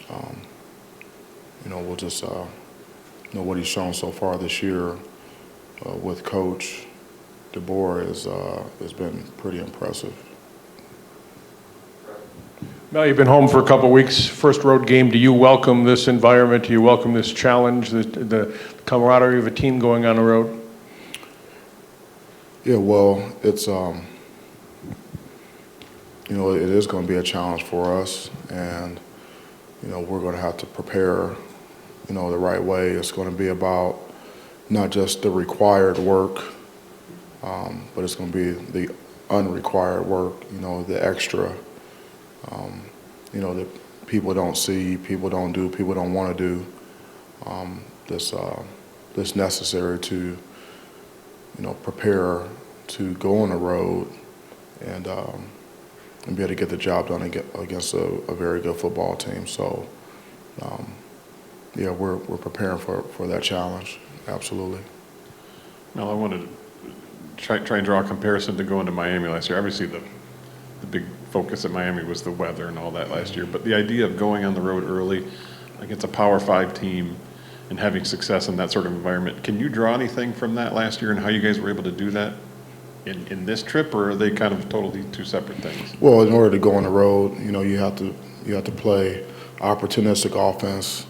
um, we'll just what he's shown so far this year with Coach DeBoer has been pretty impressive. Mel, you've been home for a couple of weeks. First road game. Do you welcome this environment? Do you welcome this challenge, the camaraderie of a team going on the road? Yeah, well, it's it is going to be a challenge for us, and we're going to have to prepare the right way. It's going to be about not just the required work, but it's going to be the unrequired work, the extra, that people don't see, people don't do, people don't want to do, that's necessary to, prepare to go on the road and be able to get the job done against a very good football team. So, yeah, we're preparing for that challenge, absolutely. Mel, I wanted to try and draw a comparison to going to Miami last year. Obviously, the big focus at Miami was the weather and all that last year, but the idea of going on the road early against a Power 5 team and having success in that sort of environment, can you draw anything from that last year and how you guys were able to do that in this trip, or are they kind of totally two separate things? Well, in order to go on the road, you have to play opportunistic offense,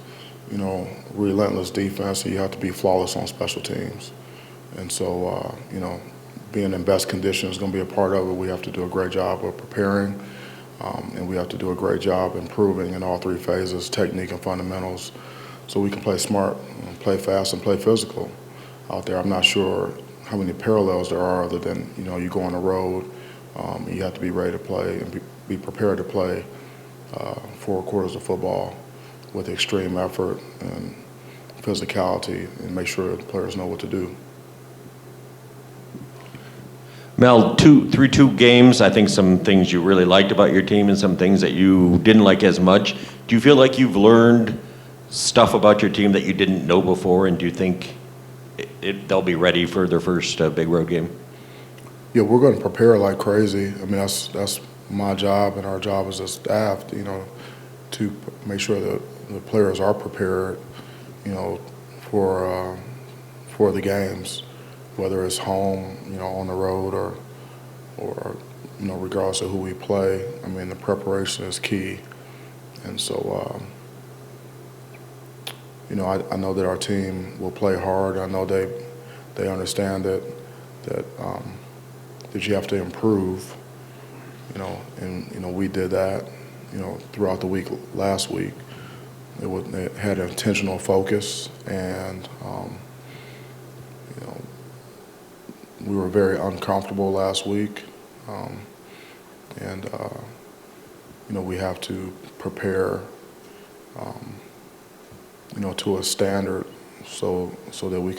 relentless defense, and you have to be flawless on special teams. And so, being in best condition is going to be a part of it. We have to do a great job of preparing, and we have to do a great job improving in all three phases, technique and fundamentals, so we can play smart, play fast, and play physical out there. I'm not sure how many parallels there are other than, you go on the road, and you have to be ready to play and be prepared to play 4 quarters of football with extreme effort and physicality and make sure the players know what to do. Mel, through 2 games, I think some things you really liked about your team and some things that you didn't like as much. Do you feel like you've learned stuff about your team that you didn't know before, and do you think they'll be ready for their first big road game? Yeah, we're going to prepare like crazy. I mean, that's my job and our job as a staff, to make sure that the players are prepared, for the games, whether it's home, on the road, or regardless of who we play. I mean, the preparation is key, and so I know that our team will play hard. I know they understand that you have to improve, and we did that, throughout the week last week. It had an intentional focus, and we were very uncomfortable last week, and we have to prepare, to a standard, so that we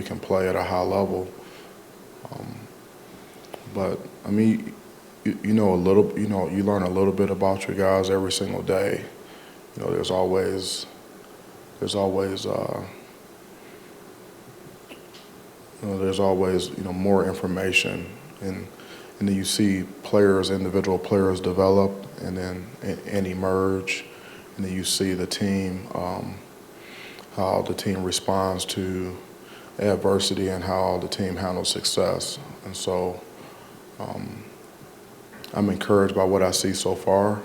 can play at a high level. But I mean, you learn a little bit about your guys every single day. There's always more information, and then you see individual players develop and emerge, and then you see the team, how the team responds to adversity and how the team handles success. And so I'm encouraged by what I see so far,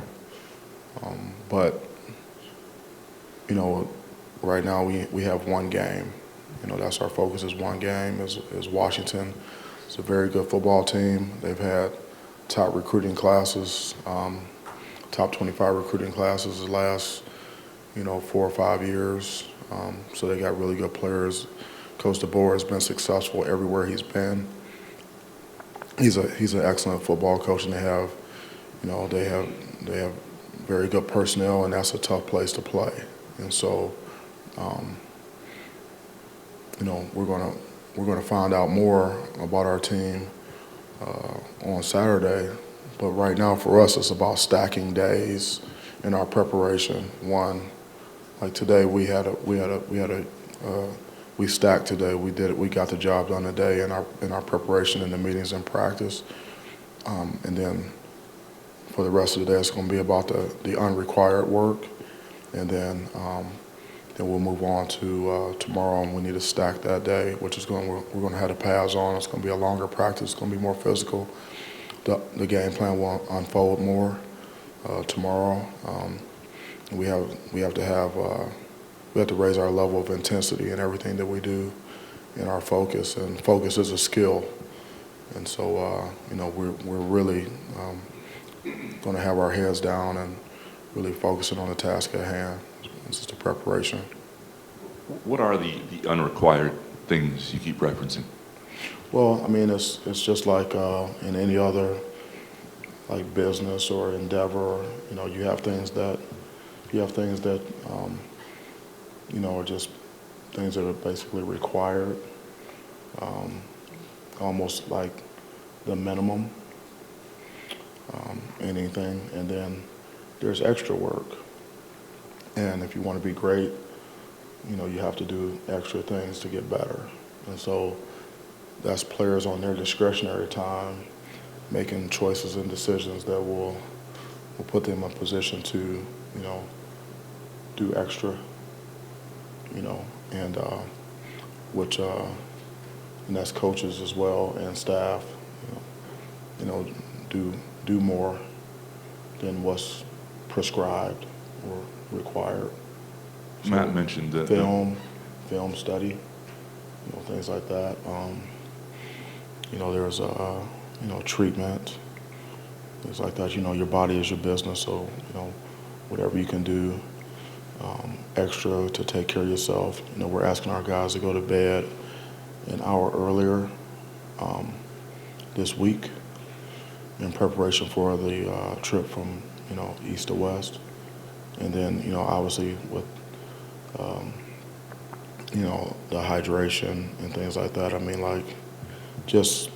but right now we have one game. That's our focus, is one game, is Washington. It's a very good football team. They've had top recruiting classes, top 25 recruiting classes the last, 4 or 5 years. So they got really good players. Coach DeBoer has been successful everywhere he's been. He's an excellent football coach, and they have very good personnel, and that's a tough place to play. And so, we're gonna find out more about our team on Saturday. But right now, for us, it's about stacking days in our preparation. One, like today, we stacked today. We did it. We got the job done today in our preparation in the meetings and practice. And then for the rest of the day, it's going to be about the unrequired work. and then we'll move on to tomorrow, and we need to stack that day, which is we're going to have the pads on. It's going to be a longer practice. It's going to be more physical. The game plan will unfold more tomorrow. We have to raise our level of intensity in everything that we do, in our focus, and focus is a skill. And so we're really going to have our heads down and really focusing on the task at hand. This is the preparation. What are the unrequired things you keep referencing? Well, I mean, it's just like in any other like business or endeavor. You have things that are just things that are basically required, almost like the minimum, anything, and then there's extra work. And if you want to be great, you have to do extra things to get better. And so that's players on their discretionary time making choices and decisions that will put them in a position to, do extra, and and that's coaches as well and staff, do more than what's prescribed or required. So Matt mentioned that film study, things like that. There's treatment, things like that. Your body is your business, so whatever you can do extra to take care of yourself. We're asking our guys to go to bed an hour earlier this week in preparation for the trip from east to west, and then obviously with the hydration and things like that. I mean, like just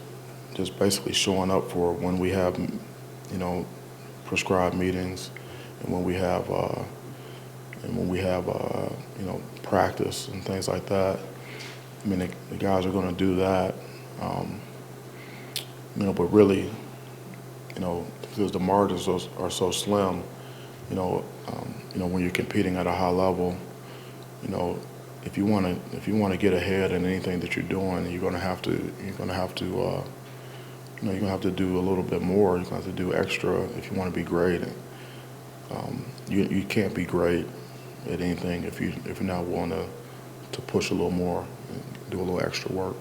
basically showing up for when we have prescribed meetings and when we have practice and things like that. I mean, the guys are going to do that, but really, because the margins are so slim, when you're competing at a high level, if you want to get ahead in anything that you're doing, you're going to have to do a little bit more. You're going to have to do extra if you want to be great. You can't be great at anything if you're not willing to push a little more and do a little extra work.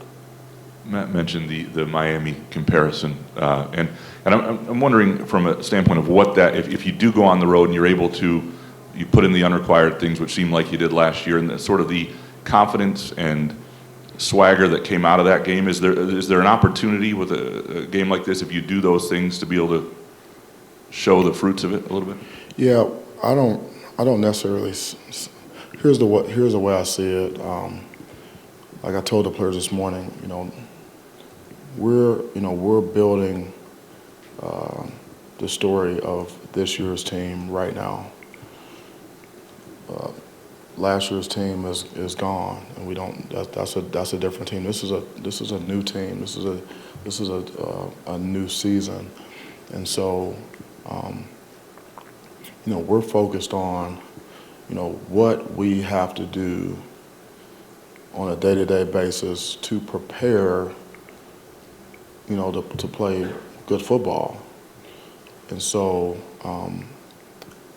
Matt mentioned the Miami comparison, and I'm wondering from a standpoint of what that, if you do go on the road and you're able to, you put in the unrequired things, which seemed like you did last year, and the, sort of the confidence and swagger that came out of that game. Is there an opportunity with a game like this, if you do those things, to be able to show the fruits of it a little bit? Yeah, I don't necessarily. Here's the way I see it. Like I told the players this morning, we're building the story of this year's team right now. Last year's team is gone, and we don't. That's a different team. This is a new team. This is a new season, and so we're focused on what we have to do on a day-to-day basis to prepare to play good football, and so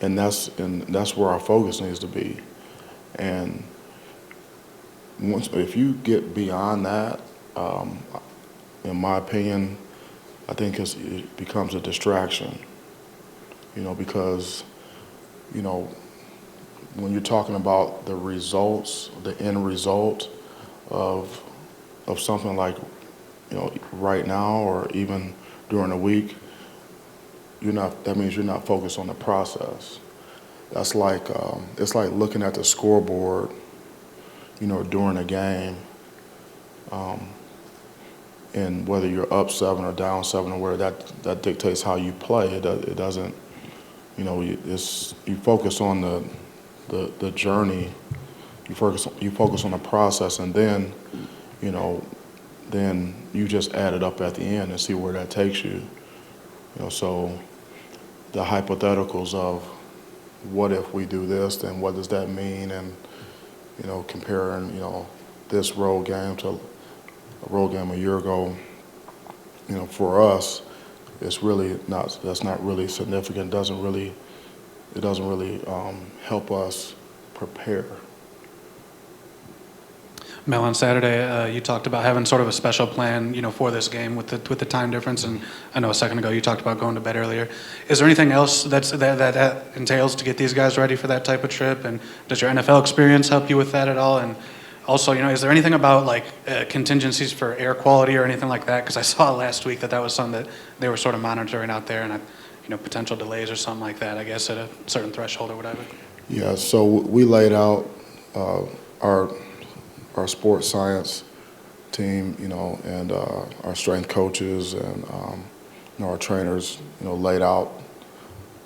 and that's where our focus needs to be. And if you get beyond that, in my opinion, I think it becomes a distraction. Because when you're talking about the results, the end result of something like right now or even during the week, that means you're not focused on the process. That's like it's like looking at the scoreboard, during a game, and whether you're up 7 or down 7 or where that dictates how you play. It doesn't, you focus on the journey, you focus on the process, and then, then you just add it up at the end and see where that takes you. So the hypotheticals of what if we do this, then what does that mean? And, comparing, this road game to a road game a year ago, for us, it's really not, that's not really significant. It doesn't really help us prepare. Mel, on Saturday, you talked about having sort of a special plan, for this game with the time difference. And I know a second ago you talked about going to bed earlier. Is there anything else that entails to get these guys ready for that type of trip? And does your NFL experience help you with that at all? And also, is there anything about like contingencies for air quality or anything like that? Because I saw last week that was something that they were sort of monitoring out there, and potential delays or something like that, I guess, at a certain threshold or whatever. Yeah, so we laid out our sports science team, and our strength coaches and our trainers, laid out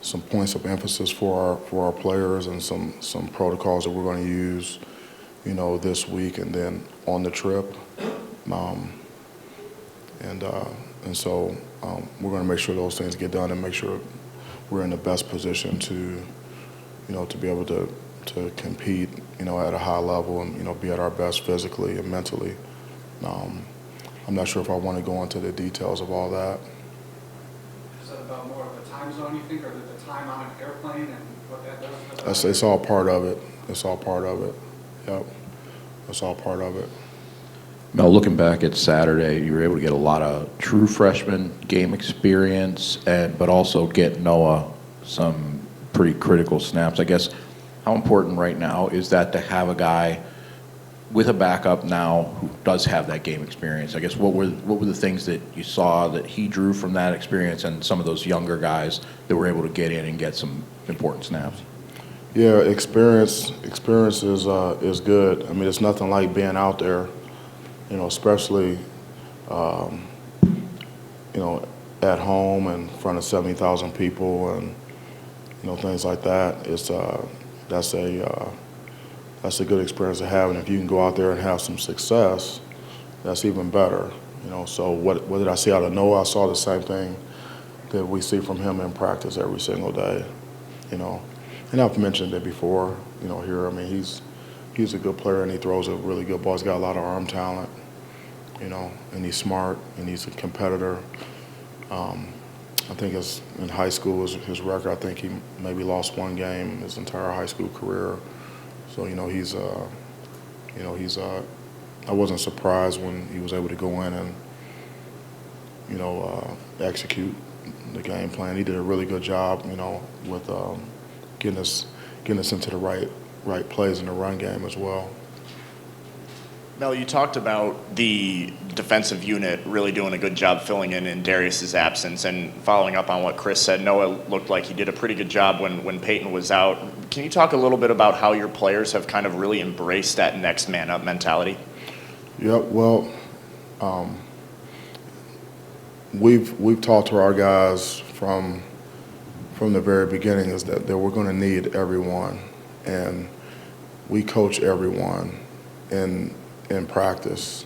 some points of emphasis for our players and some protocols that we're going to use, this week and then on the trip, and so we're going to make sure those things get done and make sure we're in the best position to be able to compete, at a high level and, be at our best physically and mentally. I'm not sure if I want to go into the details of all that. Is that about more of the time zone, you think, or the time on an airplane and what that does? It's all part of it. It's all part of it. Yep. It's all part of it. Mel, looking back at Saturday, you were able to get a lot of true freshman game experience, but also get Noah some pretty critical snaps. I guess, how important right now is that to have a guy with a backup now who does have that game experience? I guess what were the things that you saw that he drew from that experience and some of those younger guys that were able to get in and get some important snaps? Yeah, experience is good. I mean, it's nothing like being out there, especially, at home in front of 70,000 people and, things like that. That's a good experience to have. And if you can go out there and have some success, that's even better. So what did I see out of Noah? I saw the same thing that we see from him in practice every single day, And I've mentioned it before, here. I mean, he's a good player and he throws a really good ball. He's got a lot of arm talent, and he's smart and he's a competitor. I think in high school, his record, I think he maybe lost one game his entire high school career. So, I wasn't surprised when he was able to go in and, execute the game plan. He did a really good job, with getting us into the right plays in the run game as well. Mel, you talked about the defensive unit really doing a good job filling in Darius's absence, and following up on what Chris said, Noah looked like he did a pretty good job when Peyton was out. Can you talk a little bit about how your players have kind of really embraced that next man up mentality? Yeah, well, we've talked to our guys from the very beginning is that we're going to need everyone, and we coach everyone in practice.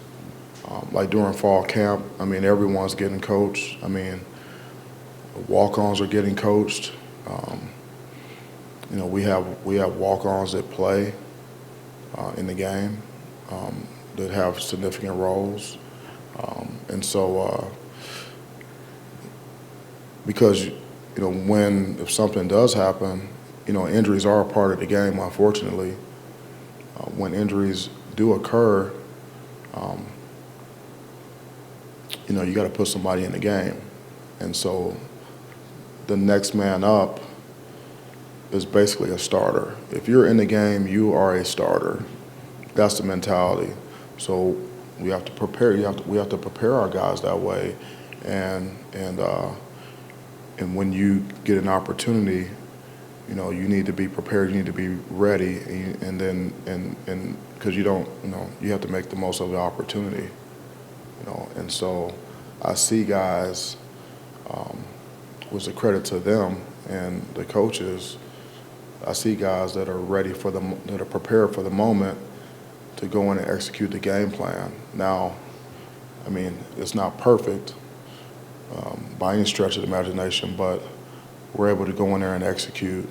Like during fall camp, I mean, everyone's getting coached. I mean, walk-ons are getting coached. We have walk-ons that play in the game that have significant roles, and so because if something does happen, injuries are a part of the game. Unfortunately, when injuries do occur, you got to put somebody in the game. And so the next man up is basically a starter. If you're in the game, you are a starter. That's the mentality. So we have to prepare. We have to prepare our guys that way. And when you get an opportunity, you need to be prepared. You need to be ready. And because you don't, you have to make the most of the opportunity. And so I see guys, was a credit to them and the coaches. I see guys that are ready that are prepared for the moment to go in and execute the game plan. Now, I mean, it's not perfect by any stretch of the imagination, but we're able to go in there and execute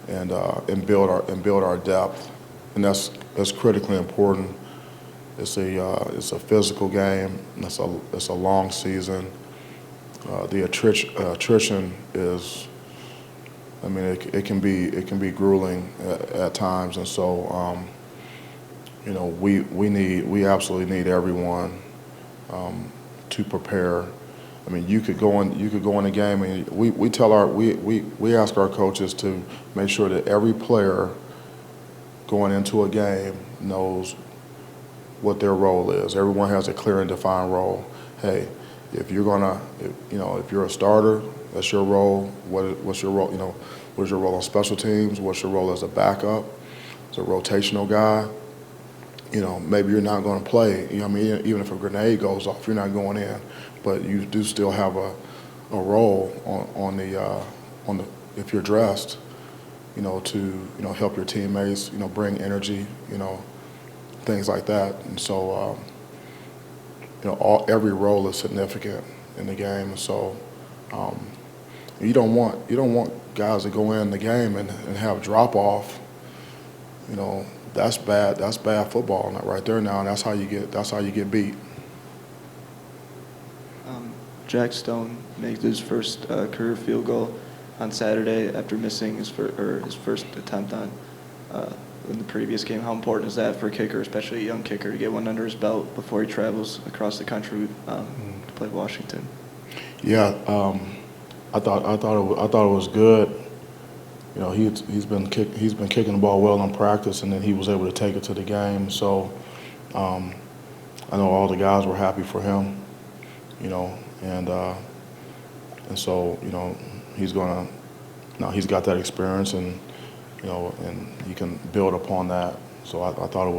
and build our depth, and that's critically important. It's a physical game. It's a long season. The attrition is, I mean, it can be grueling at times, and so we absolutely need everyone to prepare. I mean, you could go in a game, and we ask our coaches to make sure that every player going into a game knows what their role is. Everyone has a clear and defined role. Hey, if you're a starter, that's your role. What's your role? What's your role on special teams? What's your role as a backup, as a rotational guy? Maybe you're not going to play. Even if a grenade goes off, you're not going in, but you do still have a role on the if you're dressed, to help your teammates, bring energy, things like that. And so every role is significant in the game. And so you don't want guys to go in the game and have drop off. That's bad. That's bad football right there now, and that's how you get beat. Jack Stone makes his first career field goal on Saturday after missing his first attempt on in the previous game. How important is that for a kicker, especially a young kicker, to get one under his belt before he travels across the country to play Washington? Yeah, I thought it was good. He's been kicking the ball well in practice, and then he was able to take it to the game. So I know all the guys were happy for him, and so he's he's got that experience, and and he can build upon that. So I thought it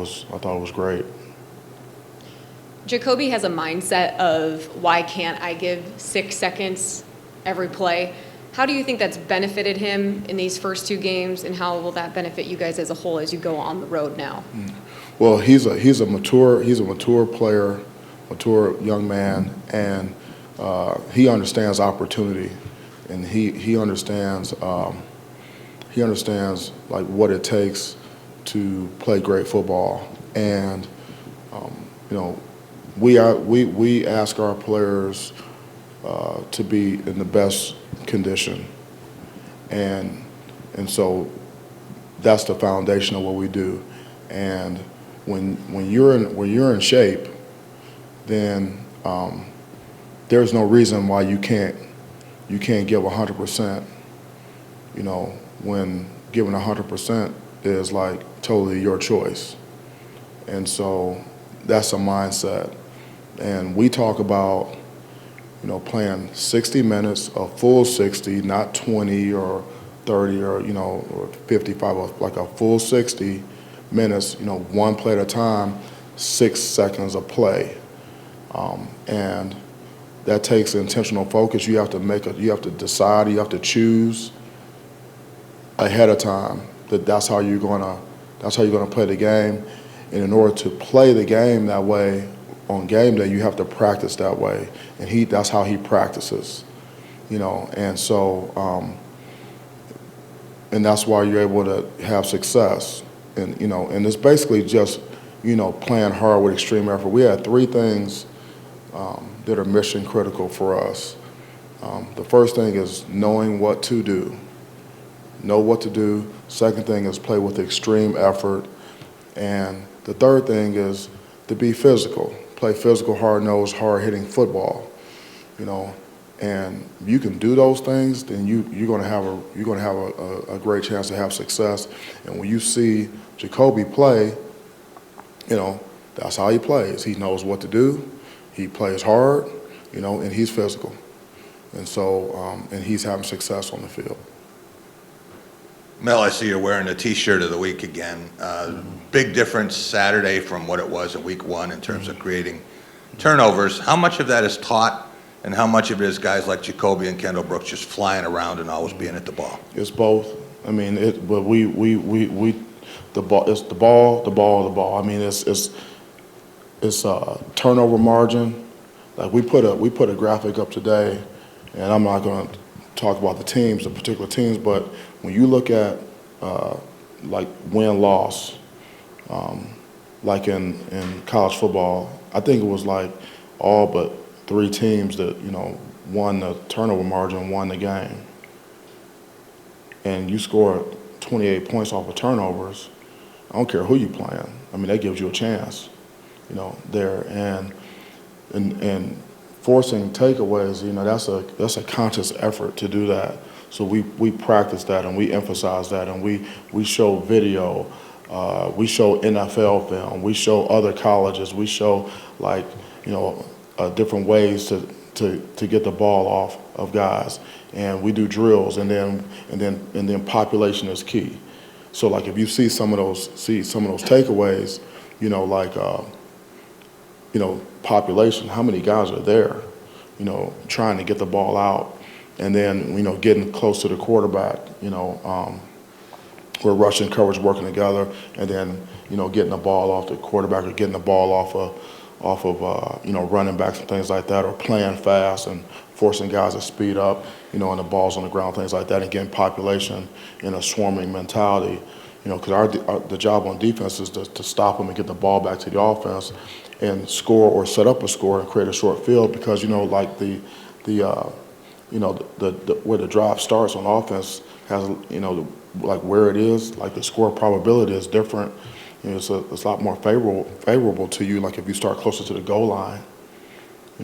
was great. Jacoby has a mindset of, why can't I give 6 seconds every play? How do you think that's benefited him in these first 2 games, and how will that benefit you guys as a whole as you go on the road now? Well, he's a mature player, mature young man, and he understands opportunity, and he understands like what it takes to play great football. And we ask our players to be in the best condition, and so that's the foundation of what we do. And when you're in shape, then there's no reason why you can't give 100%. When giving 100% is like totally your choice, and so that's a mindset. And we talk about playing 60 minutes, a full 60, not 20 or 30 or 55, like a full 60 minutes, one play at a time, 6 seconds of play. And that takes intentional focus. You have to decide, you have to choose ahead of time that's how you're gonna play the game. And in order to play the game that way on game day, you have to practice that way. And that's how he practices, and so and that's why you're able to have success. And and it's basically just playing hard with extreme effort. We had 3 things that are mission critical for us. The first thing is knowing what to do. Know what to do. Second thing is play with extreme effort. And the third thing is to be physical. Play physical, hard-nosed, hard-hitting football. And you can do those things, then you're going to have a great chance to have success. And when you see Jacoby play, that's how he plays. He knows what to do. He plays hard, and he's physical. And so, and he's having success on the field. Mel, I see you're wearing the T-shirt of the week again. Big difference Saturday from what it was in week 1 in terms of creating turnovers. How much of that is taught, and how much of it is guys like Jacoby and Kendall Brooks just flying around and always being at the ball? It's both. I mean, but the ball. It's the ball. I mean, it's turnover margin. Like we put a graphic up today, and I'm not going to talk about the particular teams, but when you look at like win-loss, like in college football. I think it was like all but 3 teams that, won the turnover margin, won the game. And you score 28 points off of turnovers, I don't care who you playing. I mean, that gives you a chance, there. And forcing takeaways, that's a conscious effort to do that. So we practice that and we emphasize that and we show video, we show NFL film, we show other colleges, we show different ways to get the ball off of guys, and we do drills, and then population is key. So like if you see some of those takeaways, population, how many guys are there, trying to get the ball out, and then getting close to the quarterback, we're rushing coverage, working together, and then getting the ball off the quarterback or getting the ball off of running backs and things like that, or playing fast and forcing guys to speed up, and the ball's on the ground, things like that, and getting population in a swarming mentality, because the job on defense is to stop them and get the ball back to the offense and score or set up a score and create a short field, because like where the drive starts on offense has like where it is, like the score probability is different. It's a lot more favorable to you, like if you start closer to the goal line.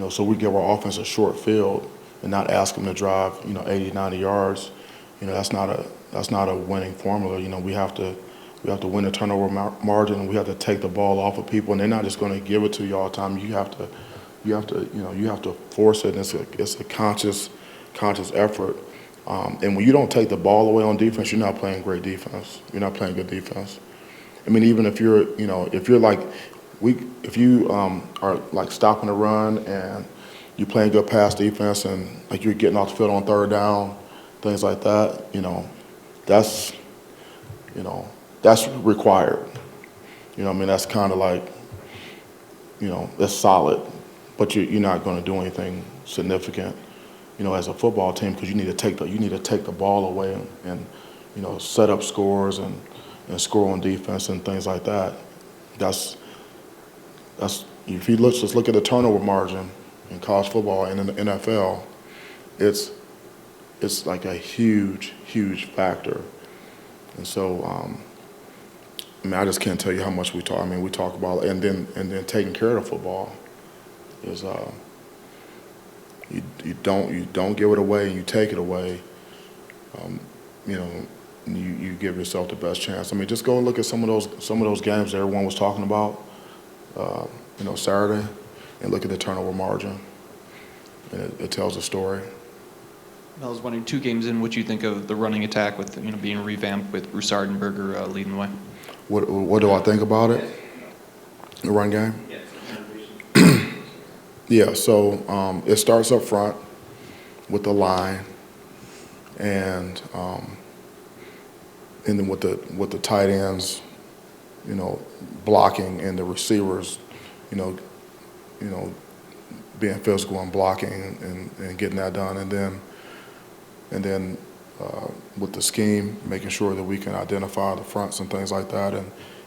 So we give our offense a short field and not ask them to drive 80, 90 yards. That's not a winning formula. We have to win the turnover margin, and we have to take the ball off of people, and they're not just going to give it to you all the time. You have to force it. And it's a conscious effort. And when you don't take the ball away on defense, you're not playing great defense. You're not playing good defense. I mean, even if you're are like stopping the run and you're playing good pass defense, and like you're getting off the field on third down, things like that, that's required. I mean, that's kind of like, that's solid, but you're not going to do anything significant, as a football team, because you need to take the ball away and set up scores and score on defense and things like that. That's if you just look at the turnover margin in college football and in the NFL, it's like a huge factor. And so I mean, I just can't tell you how much we talk. I mean, we talk about it, and then taking care of the football is you don't give it away, you take it away. You give yourself the best chance. I mean, just go and look at some of those games that everyone was talking about, Saturday, and look at the turnover margin, and it tells a story. I was wondering, 2 games in, what you think of the running attack with being revamped with Broussard and Berger leading the way? What do I think about it? The run game? Yeah. So it starts up front with the line, and then with the tight ends, blocking, and the receivers, being physical and blocking and getting that done, and then with the scheme, making sure that we can identify the fronts and things like that,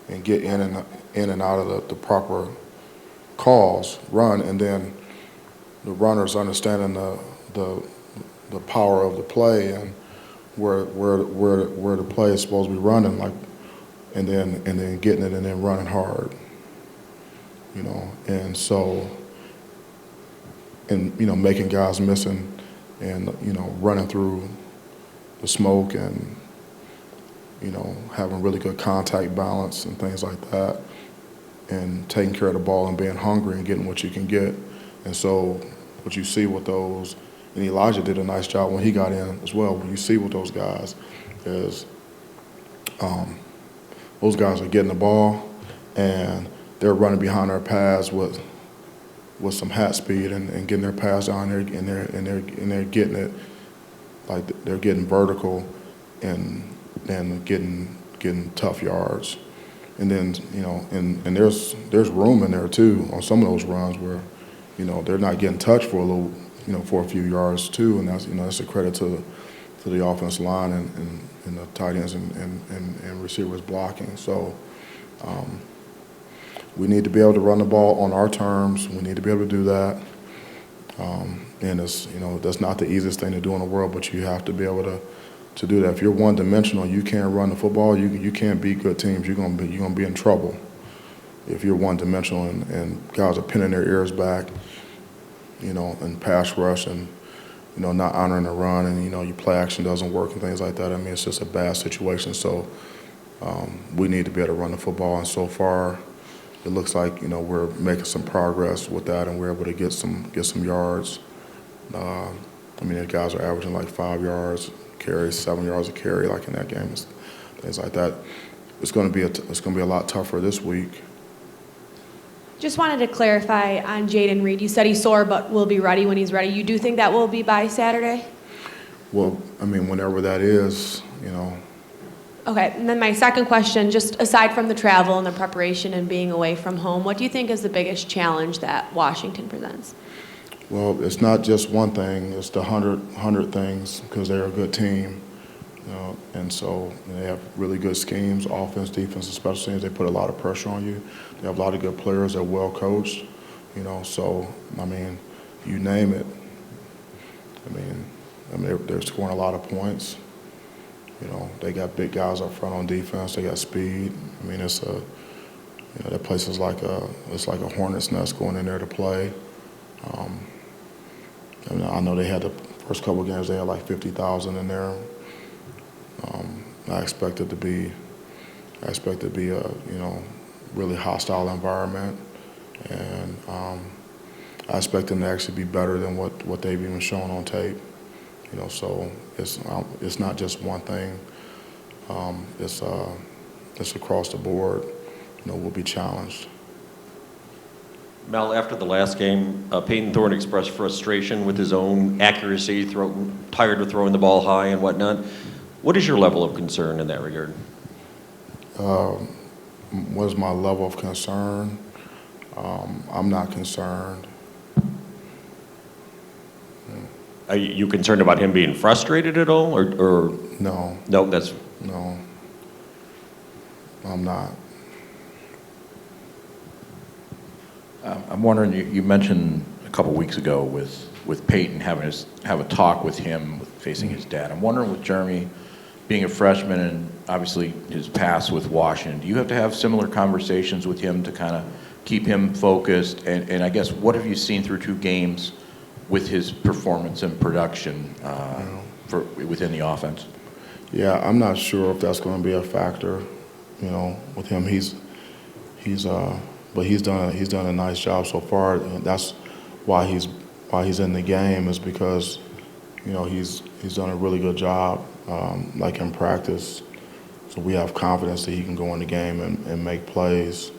and get in and out of the proper calls, run, and then the runners understanding the power of the play and where the play is supposed to be running, like, and then getting it and then running hard, and so, and making guys missing, and running through the smoke, and having really good contact balance and things like that, and taking care of the ball and being hungry and getting what you can get. And so what you see with those, and Elijah did a nice job when he got in as well, what you see with those guys is those guys are getting the ball and they're running behind their pads with some hat speed and getting their pass down there, and they're getting it, like they're getting vertical and getting tough yards. And then, and there's room in there too on some of those runs where, they're not getting touched for a little, for a few yards too, and that's a credit to the offensive line and the tight ends and receivers blocking. So we need to be able to run the ball on our terms. We need to be able to do that. And it's, that's not the easiest thing to do in the world, but you have to be able to do that. If you're one-dimensional, you can't run the football. You can't beat good teams. You're gonna be in trouble if you're one-dimensional and guys are pinning their ears back, and pass rush and not honoring the run, and your play action doesn't work and things like that. I mean, it's just a bad situation. So we need to be able to run the football, and so far it looks like we're making some progress with that, and we're able to get some yards. I mean, the guys are averaging like 5 yards carry, 7 yards a carry, like in that game, things like that. It's going to be a lot tougher this week. Just wanted to clarify on Jaden Reed. You said he's sore, but will be ready when he's ready. You do think that will be by Saturday? Well, I mean, whenever that is, Okay, and then my second question, just aside from the travel and the preparation and being away from home, what do you think is the biggest challenge that Washington presents? Well, it's not just one thing. It's the 100 things, because they're a good team. And so they have really good schemes, offense, defense, and special teams. They put a lot of pressure on you. They have a lot of good players. They're well coached. So, I mean, you name it. I mean, they're scoring a lot of points. They got big guys up front on defense. They got speed. I mean, it's that place is like a hornet's nest going in there to play. I know they had the first couple of games. They had like 50,000 in there. I expect it to be a really hostile environment, and I expect them to actually be better than what they've even shown on tape. So it's not just one thing. It's across the board. We'll be challenged. Mel, after the last game, Peyton Thorne expressed frustration with his own accuracy, tired of throwing the ball high and whatnot. What is your level of concern in that regard? What is my level of concern? I'm not concerned. Are you concerned about him being frustrated at all, or? No. No, No, I'm not. I'm wondering, you mentioned a couple weeks ago with Peyton have a talk with him facing his dad. I'm wondering, with Jeremy being a freshman and obviously his past with Washington, do you have to have similar conversations with him to kind of keep him focused? And I guess, what have you seen through 2 games with his performance and production within the offense? Yeah, I'm not sure if that's going to be a factor. With him, but he's done a nice job so far. That's why he's in the game, is because he's done a really good job, like in practice. So we have confidence that he can go in the game and make plays.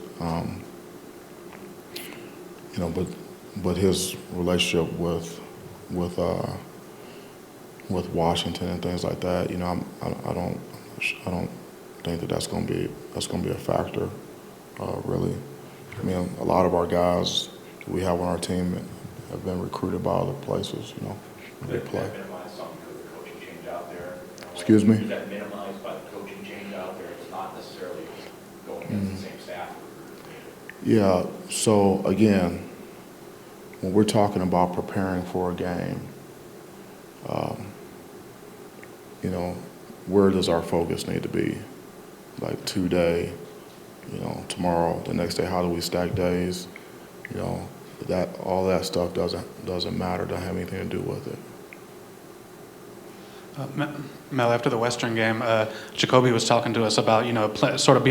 But his relationship with Washington and things like that, I don't think that's going to be a factor, really. I mean, a lot of our guys that we have on our team have been recruited by other places, they play. Excuse me? Is that minimized by the coaching change out there? It's not necessarily going against the same staff? Yeah, so again, when we're talking about preparing for a game, where does our focus need to be? Like today, tomorrow, the next day, how do we stack days? All that stuff doesn't matter, doesn't have anything to do with it. Mel, after the Western game, Jacoby was talking to us about, sort of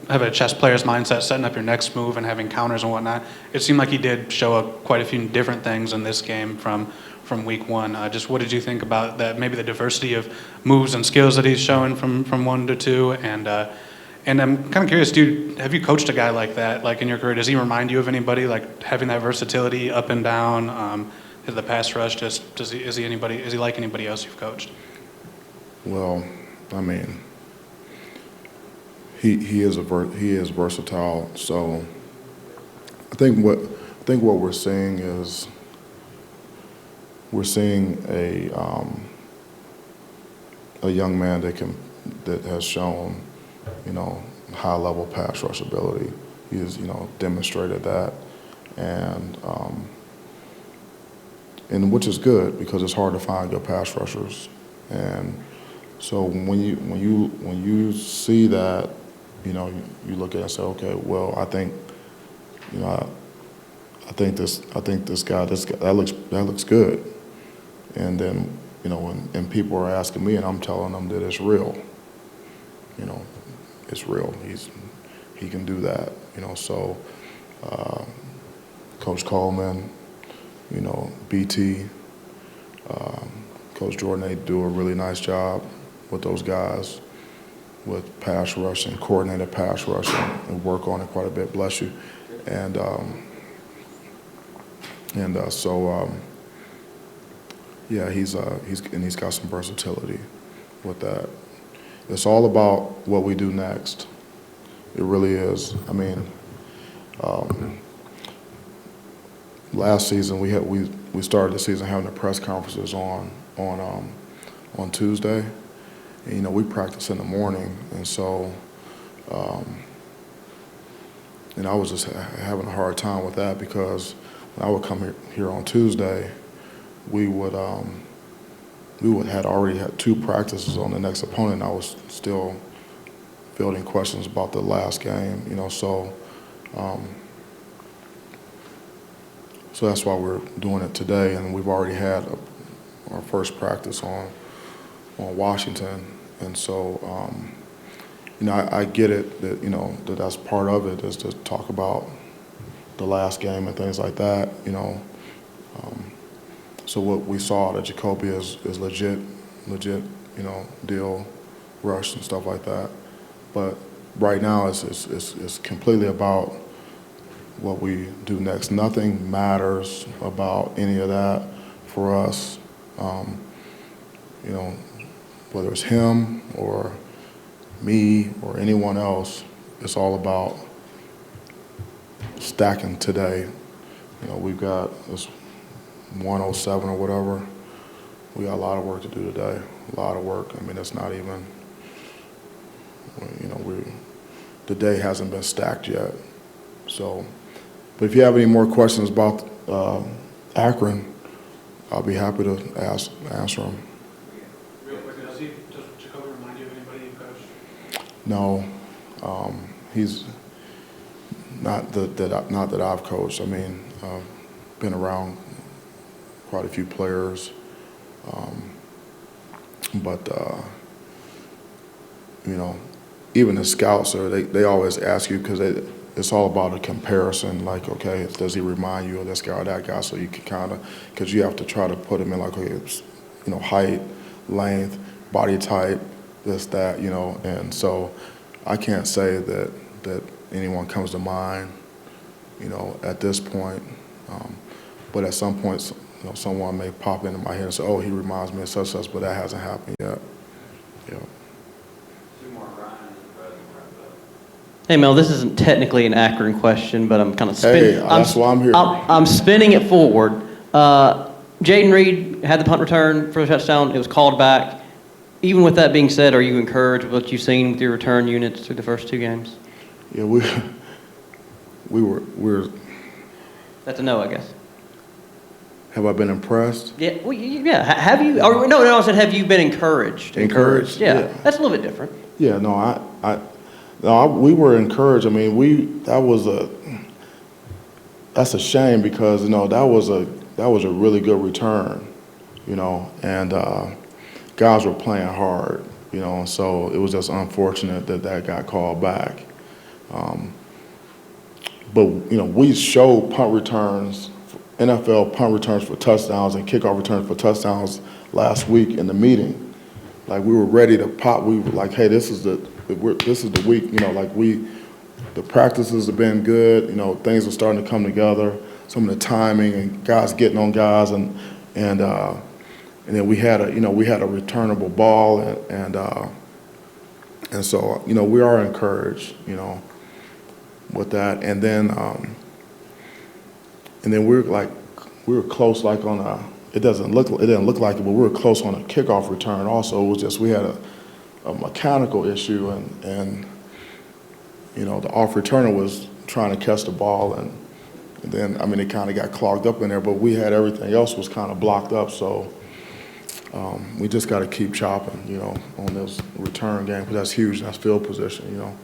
having a chess player's mindset, setting up your next move and having counters and whatnot. It seemed like he did show up quite a few different things in this game from week 1. Just what did you think about that? Maybe the diversity of moves and skills that he's showing from 1 to 2, and I'm kind of curious, have you coached a guy like that, like in your career? Does he remind you of anybody, like having that versatility up and down, the pass rush? Is he like anybody else you've coached? Well, I mean, he is versatile. So I think what we're seeing is a young man that has shown, high level pass rush ability. He has, demonstrated that, and which is good because it's hard to find good pass rushers. And so when you see that, you look at it and say, okay, well, I think this guy that looks good. And then, and people are asking me, and I'm telling them that it's real. It's real. He can do that. So Coach Coleman, BT, Coach Jordan, they do a really nice job with those guys with pass rushing, coordinated pass rushing, and work on it quite a bit. Bless you. And yeah, he's got some versatility with that. It's all about what we do next. It really is. I mean, last season we started the season having the press conferences on Tuesday. And, we practice in the morning, and so and I was just having a hard time with that because when I would come here on Tuesday, we would had already had 2 practices on the next opponent. I was still fielding questions about the last game, so that's why we're doing it today, and we've already had our first practice on Washington, and so I get it that that's part of it is to talk about the last game and things like that, So what we saw at Jacoby is legit, deal, rush and stuff like that. But right now it's completely about what we do next. Nothing matters about any of that for us. Whether it's him or me or anyone else, it's all about stacking today. We've got this 107 or whatever. We got a lot of work to do today. A lot of work. I mean, it's not even, the day hasn't been stacked yet. So, but if you have any more questions about Akron, I'll be happy to answer them. Real quick, does Jacoby remind you of anybody you coached? No, he's not that I've coached. I mean, been around quite a few players, but even the scouts they always ask you because it's all about a comparison. Like, okay, does he remind you of this guy or that guy? So you can kind of, because you have to try to put him in like, okay, height, length, body type, this, that, and so I can't say that anyone comes to mind, at this point, but at some point, someone may pop into my head and say, oh, he reminds me of such, but that hasn't happened yet. Yeah. Hey, Mel, this isn't technically an Akron question, but I'm kind of spinning. Hey, that's why I'm here. I'm spinning it forward. Jaden Reed had the punt return for a touchdown. It was called back. Even with that being said, are you encouraged with what you've seen with your return units through the first 2 games? Yeah, we were. That's a no, I guess. Have I been impressed? Yeah, well, yeah. Have you? Or, no, I said, have you been encouraged? Encouraged? Yeah, Yeah. that's a little bit different. Yeah, no, we were encouraged. I mean, that's a shame because that was a really good return, and guys were playing hard, so it was just unfortunate that got called back. But we showed punt returns, NFL punt returns for touchdowns and kickoff returns for touchdowns last week in the meeting. Like, we were ready to pop. We were like, hey, this is the week. The practices have been good. Things are starting to come together. Some of the timing and guys getting on guys, and then we had a returnable ball, and so we are encouraged with that, and then we were close, like on it didn't look like it, but we were close on a kickoff return also. It was just we had a mechanical issue, and you know, the off returner was trying to catch the ball, and then, I mean, it kind of got clogged up in there, but we had everything else was kind of blocked up, so we just got to keep chopping, you know, on this return game, because that's huge, that's field position, you know.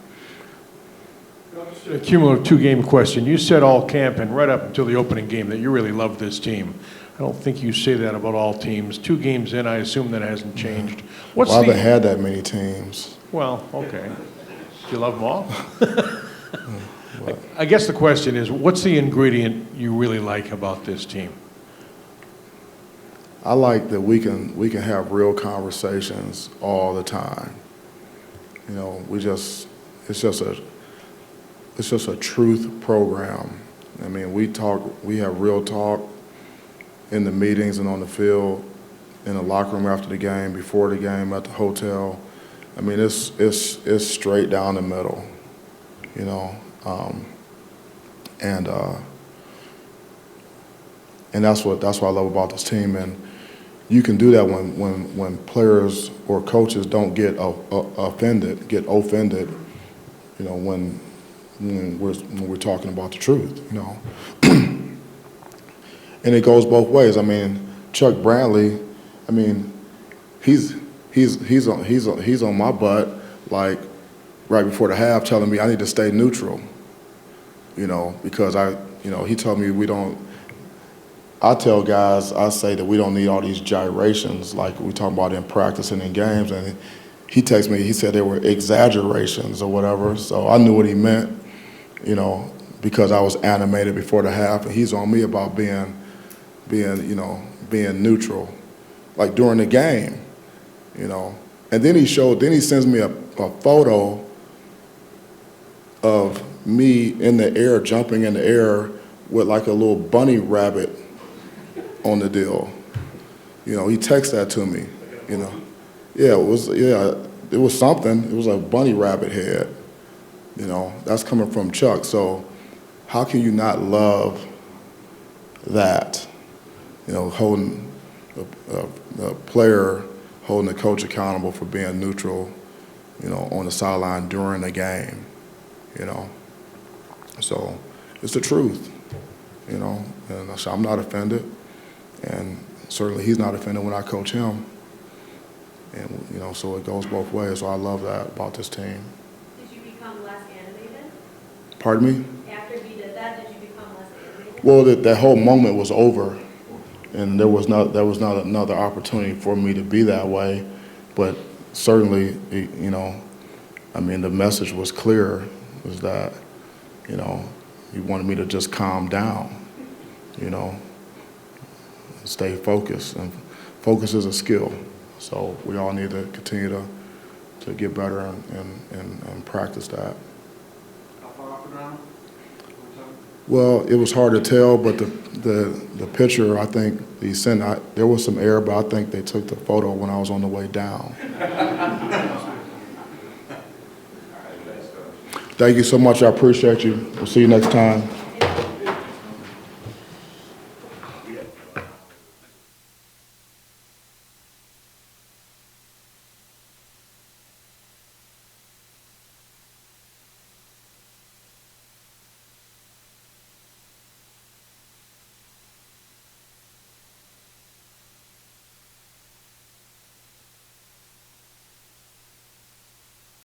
A cumulative two-game question. You said all camp and right up until the opening game that you really loved this team. I don't think you say that about all teams. 2 games in, I assume that hasn't changed. Well, I haven't had that many teams. Well, okay. Do you love them all? I guess the question is, what's the ingredient you really like about this team? I like that we can have real conversations all the time. You know, it's just a truth program. I mean, we have real talk in the meetings and on the field, in the locker room after the game, before the game, at the hotel. I mean, it's straight down the middle, you know. And that's what I love about this team. And you can do that when players or coaches don't get offended, you know, when we're talking about the truth, you know. And it goes both ways. I mean, Chuck Bradley, I mean, he's on my butt, like, right before the half, telling me I need to stay neutral, you know, because he told me I tell guys, I say that we don't need all these gyrations like we talk about in practice and in games, and he texted me, he said they were exaggerations or whatever, so I knew what he meant, you know, because I was animated before the half, and he's on me about being neutral, like during the game, you know. And then he sends me a photo of me in the air, jumping in the air with like a little bunny rabbit on the deal. You know, he texted that to me, you know. Yeah, it was something. It was a bunny rabbit head, you know. That's coming from Chuck. So how can you not love that? You know, holding the player, holding the coach accountable for being neutral, you know, on the sideline during the game, you know. So it's the truth, you know, and so I'm not offended, and certainly he's not offended when I coach him. And, you know, so it goes both ways, so I love that about this team. Did you become less animated? Pardon me? After he did that, did you become less animated? Well, that whole moment was over, and there was not another opportunity for me to be that way, but certainly, you know, I mean, the message was clear, was that, you know, he wanted me to just calm down, you know, stay focused, and focus is a skill, so we all need to continue to get better and practice that. How far off the ground? Well, it was hard to tell, but the picture, I think he sent, there was some error, but I think they took the photo when I was on the way down. Thank you so much. I appreciate you. We'll see you next time.